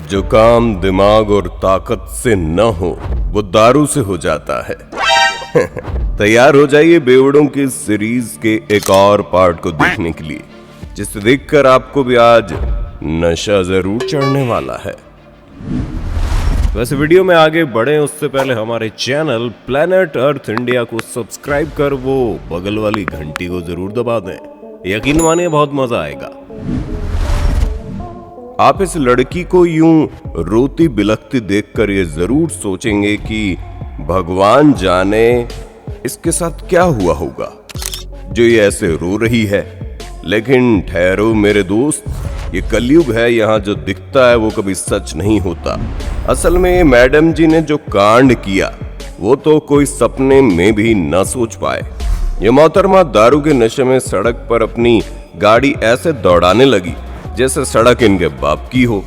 जो काम दिमाग और ताकत से न हो वो दारू से हो जाता है। तैयार हो जाइए बेवड़ों की सीरीज के एक और पार्ट को देखने के लिए, जिसे देखकर आपको भी आज नशा जरूर चढ़ने वाला है। वैसे वीडियो में आगे बढ़े उससे पहले हमारे चैनल प्लेनेट अर्थ इंडिया को सब्सक्राइब कर वो बगल वाली घंटी को जरूर दबा दें। यकीन मानिए बहुत मजा आएगा। आप इस लड़की को यूं रोती बिलखती देखकर ये जरूर सोचेंगे कि भगवान जाने इसके साथ क्या हुआ होगा जो ये ऐसे रो रही है। लेकिन ठहरो मेरे दोस्त, ये कलयुग है, यहाँ जो दिखता है वो कभी सच नहीं होता। असल में ये मैडम जी ने जो कांड किया वो तो कोई सपने में भी न सोच पाए। ये मोहतरमा दारू के नशे में सड़क पर अपनी गाड़ी ऐसे दौड़ाने लगी जैसे सड़क इनके बाप की हो।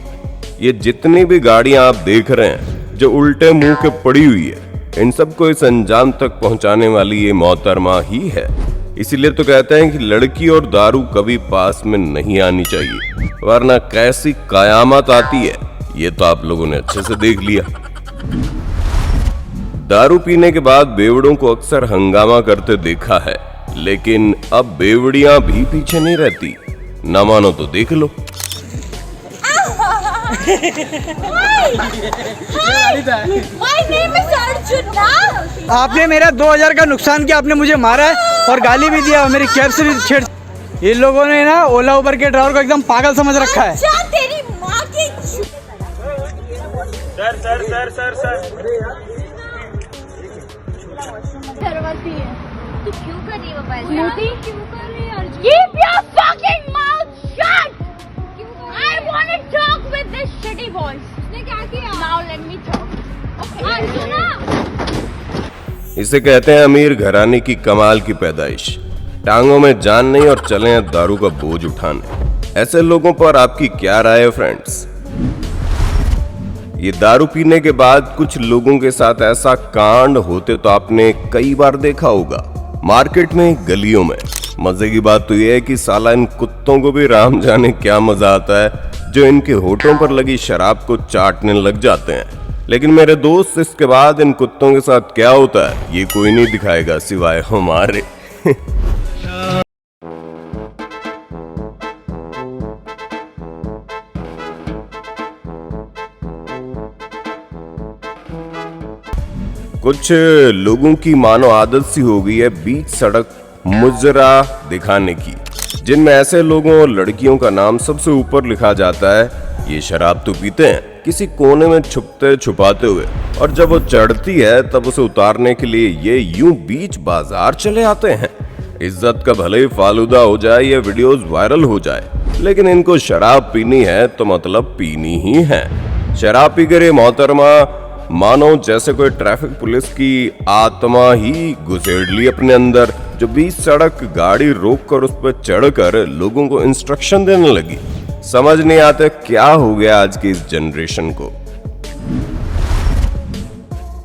ये जितनी भी गाड़ियां आप देख रहे हैं जो उल्टे मुंह के पड़ी हुई है, इन सबको इस अंजाम तक पहुंचाने वाली ये मोहतरमा ही है। इसीलिए तो कहते हैं कि लड़की और दारू कभी पास में नहीं आनी चाहिए, वरना कैसी कयामत आती है ये तो आप लोगों ने अच्छे से देख लिया। दारू पीने के बाद बेवड़ों को अक्सर हंगामा करते देखा है, लेकिन अब बेवड़ियां भी पीछे नहीं रहती। ना मानो तो देख लो। आपने मेरा 2000 का नुकसान किया, आपने मुझे मारा है और गाली भी दिया, मेरी कैब से भी छेड़। इन लोगों ने ना ओला उबर के ड्राइवर को एकदम पागल समझ रखा है। तेरी माँ की सर तू क्यों कर रही है क्यों कर रही है Arjun? Keep your fucking mouth shut! I want to talk with this shitty voice. उसने क्या किया? Now let me talk. Okay. Arjuna! इसे कहते हैं अमीर घराने की कमाल की पैदाइश। टांगों में जान नहीं और चले हैं दारू का बोझ उठाने। ऐसे लोगों पर आपकी क्या राय है फ्रेंड्स? ये दारू पीने के बाद कुछ लोगों के साथ ऐसा कांड होते तो आपने कई बार देखा होगा, मार्केट में, गलियों में। मजे की बात तो यह है कि साला इन कुत्तों को भी राम जाने क्या मजा आता है जो इनके होठों पर लगी शराब को चाटने लग जाते हैं। लेकिन मेरे दोस्त, इसके बाद इन कुत्तों के साथ क्या होता है ये कोई नहीं दिखाएगा सिवाय हमारे। कुछ लोगों की मानो आदत सी हो गई है बीच सड़क मुजरा दिखाने की, जिनमें ऐसे लोगों और लड़कियों का नाम सबसे ऊपर लिखा जाता है। ये शराब तो पीते हैं किसी कोने में छुपते छुपाते हुए, और जब वो चढ़ती है तब उसे उतारने के लिए ये यूं बीच बाजार चले आते हैं। इज्जत का भले ही फालूदा हो जाए या वीडियोस वायरल हो जाए, लेकिन इनको शराब पीनी है तो मतलब पीनी ही है। शराब पीकर ये मोहतरमा मानो जैसे कोई ट्रैफिक पुलिस की आत्मा ही घुसेड़ ली अपने अंदर, जो बीच सड़क गाड़ी रोककर उस पर चढ़कर लोगों को इंस्ट्रक्शन देने लगी। समझ नहीं आता क्या हो गया आज की इस जनरेशन को।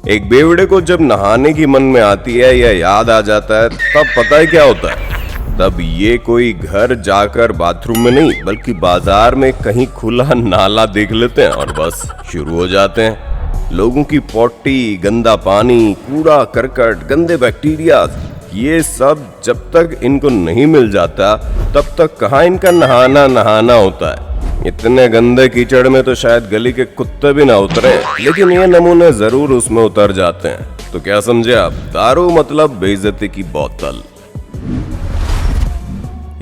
एक बेवड़े को जब नहाने की मन में आती है या याद आ जाता है, तब पता है क्या होता है? तब ये कोई घर जाकर बाथरूम में नहीं बल्कि बाजार में कहीं खुला नाला देख लेते हैं और बस शुरू हो जाते हैं। लोगों की पोटी, गंदा पानी, कूड़ा करकट, गंदे बैक्टीरिया, ये सब जब तक इनको नहीं मिल जाता तब तक कहाँ इनका नहाना होता है। इतने गंदे कीचड़ में तो शायद गली के कुत्ते भी ना उतरे, लेकिन ये नमूने जरूर उसमें उतर जाते हैं। तो क्या समझे आप? दारू मतलब बेइज्जती की बोतल।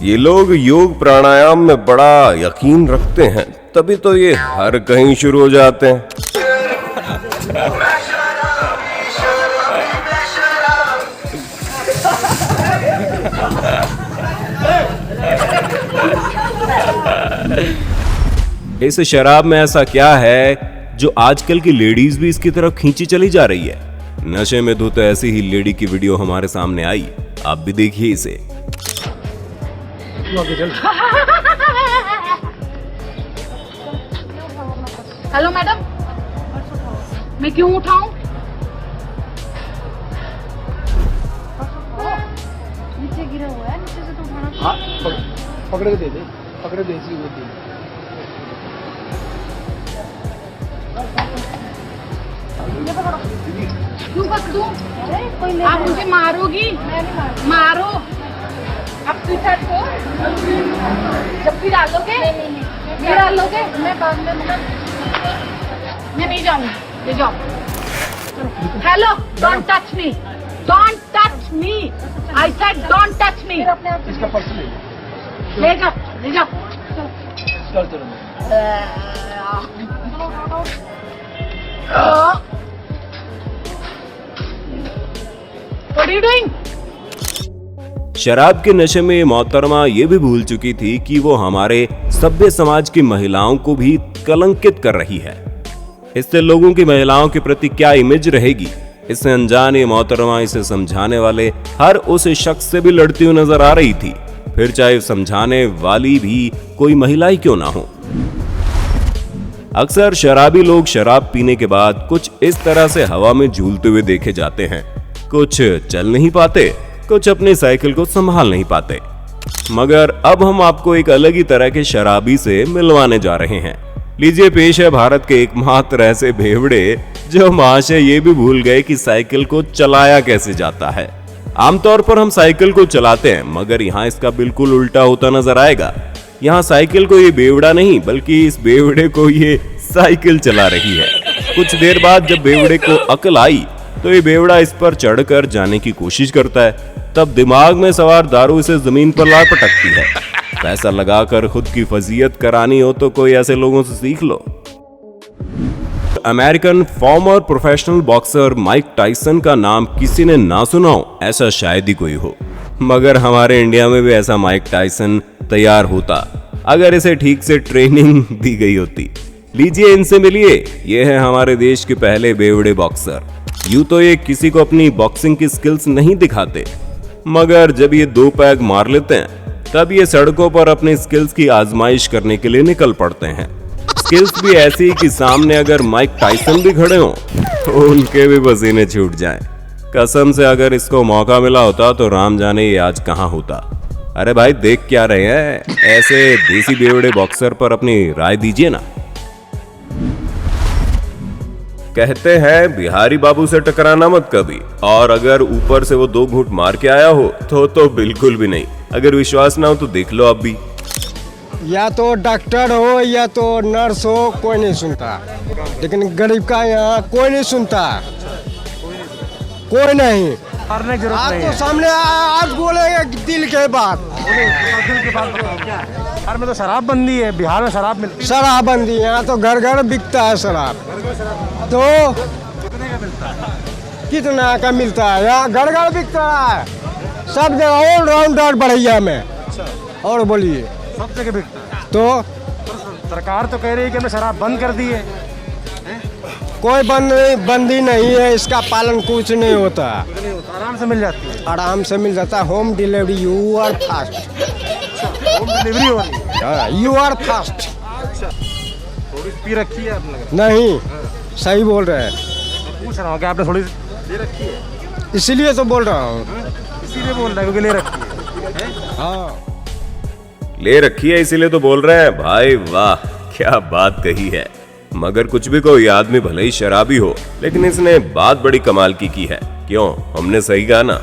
ये लोग योग प्राणायाम में बड़ा यकीन रखते हैं, तभी तो ये हर कहीं शुरू हो जाते हैं। इस शराब में ऐसा क्या है जो आजकल की लेडीज भी इसकी तरफ खींची चली जा रही है? नशे में धुत ऐसी ही लेडी की वीडियो हमारे सामने आई, आप भी देखिए इसे। हेलो मैडम, मैं क्यों उठाऊं? नीचे गिरा हुआ है, नीचे से तो उठाना। हाँ, पकड़ के दे दे, पकड़ दे। बस दूं? आप मुझे मारोगी? मारो। आप स्वीटहार्ट को जब भी डालोगे? नहीं डालोगे? मैं बाद में मैं नहीं जाऊंगी। ले जाओ। Hello, don't touch me, don't touch me, I said don't touch me. इसका पर्स ले जाओ, ले जाओ। What are you doing? शराब के नशे में मोहतरमा ये भी भूल चुकी थी कि वो हमारे सभ्य समाज की महिलाओं को भी कलंकित कर रही है। इससे लोगों की महिलाओं के प्रति क्या इमेज रहेगी, इससे अनजान ये मोहतरमा इसे समझाने वाले हर उस शख्स से भी लड़ती हुई नजर आ रही थी, फिर चाहे समझाने वाली भी कोई महिला ही क्यों ना हो। अक्सर शराबी लोग शराब पीने के बाद कुछ इस तरह से हवा में झूलते हुए देखे जाते हैं। कुछ चल नहीं पाते, कुछ अपनी साइकिल को संभाल नहीं पाते। मगर अब हम आपको एक अलग ही तरह के शराबी से मिलवाने जा रहे हैं। लीजिए पेश है भारत के एकमात्र ऐसे भेवड़े जो महाशय ये भी भूल गए कि साइकिल को चलाया कैसे जाता है। आमतौर पर हम साइकिल को चलाते हैं, मगर यहाँ इसका बिल्कुल उल्टा होता नजर आएगा। यहाँ साइकिल को ये बेवड़ा नहीं, बल्कि इस बेवड़े को ये साइकिल चला रही है। कुछ देर बाद जब बेवड़े को अकल आई तो ये बेवड़ा इस पर चढ़कर जाने की कोशिश करता है। तब दिमाग में सवार दारू इसे जमीन पर ला पटकती है। पैसा लगाकर खुद की फजीयत करानी हो तो कोई ऐसे लोगों से सीख लो। American former professional boxer Mike Tyson का नाम किसी ने ना सुना हो, ऐसा शायद ही कोई हो। मगर हमारे इंडिया में भी ऐसा माइक टायसन तैयार होता अगर इसे ठीक से ट्रेनिंग दी गई होती। लीजिए इनसे मिलिए, ये है हमारे देश के पहले बेवड़े बॉक्सर। यूं तो ये किसी को अपनी बॉक्सिंग की स्किल्स नहीं दिखाते, मगर जब ये 2 पैग मार लेते हैं तब ये सड़कों पर अपनी स्किल्स की आजमाइश करने के लिए निकल पड़ते हैं। स्किल्स भी ऐसी कि सामने अगर माइक टायसन भी खड़े हों तो उनके भी पसीने छूट जाएं। कसम से अगर इसको मौका मिला होता तो राम जाने ये आज कहां होता। अरे भाई देख क्या रहे हैं, ऐसे देसी बेवड़े बॉक्सर पर अपनी राय दीजिए ना। कहते हैं बिहारी बाबू से टकराना मत कभी, और अगर ऊपर से वो 2 घूंट मार के आया हो तो बिल्कुल भी नहीं। अगर विश्वास ना हो तो देख लो आप भी। या तो डॉक्टर हो या तो नर्स हो, कोई नहीं सुनता। लेकिन गरीब का यहाँ कोई नहीं सुनता, कोई नहीं। आज तो सामने आज बोलेगा दिल के बात। बिहार में तो शराबबंदी है, बिहार में शराब मिलती है। शराबबंदी यहाँ तो घर घर बिकता है शराब। तो कितना का मिलता है? यहाँ घर घर बिकता है, सब जगह ऑलराउंडर बढ़िया में। और बोलिए सब जगह बिकता है। तो सरकार तो कह रही है कि हमने शराब बंद कर दी है। कोई बंदी नहीं है, इसका पालन कुछ नहीं होता। आराम से मिल जाती है, आराम से मिल जाता है। Home delivery, you are fast. Home delivery हो रही है, यू आर फास्ट। थोड़ी पी रखी है आपने? नहीं, सही बोल रहे हैं, पूछ रहा हूँ कि आपने थोड़ी ले रखी है? इसीलिए तो बोल रहा हूँ। इसीलिए बोल रहा है क्योंकि ले रखी है। हाँ, ले रखी है इसीलिए तो बोल रहे हैं। भाई वाह, क्या बात कही है। मगर कुछ भी कोई आदमी भले ही शराबी हो, लेकिन इसने बात बड़ी कमाल की है। क्यों, हमने सही कहा ना?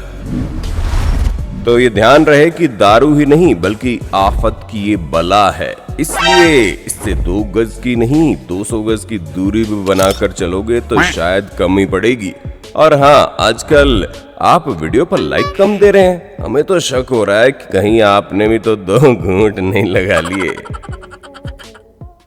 तो ये ध्यान रहे कि दारू ही नहीं बल्कि आफत की ये बला है, इसलिए इससे 2 गज की नहीं 200 गज की दूरी भी बनाकर चलोगे तो शायद कम ही पड़ेगी। और हाँ, आजकल आप वीडियो पर लाइक कम दे रहे हैं, हमें तो शक हो रहा है कि कहीं आपने भी तो 2 घूंट नहीं लगा लिए।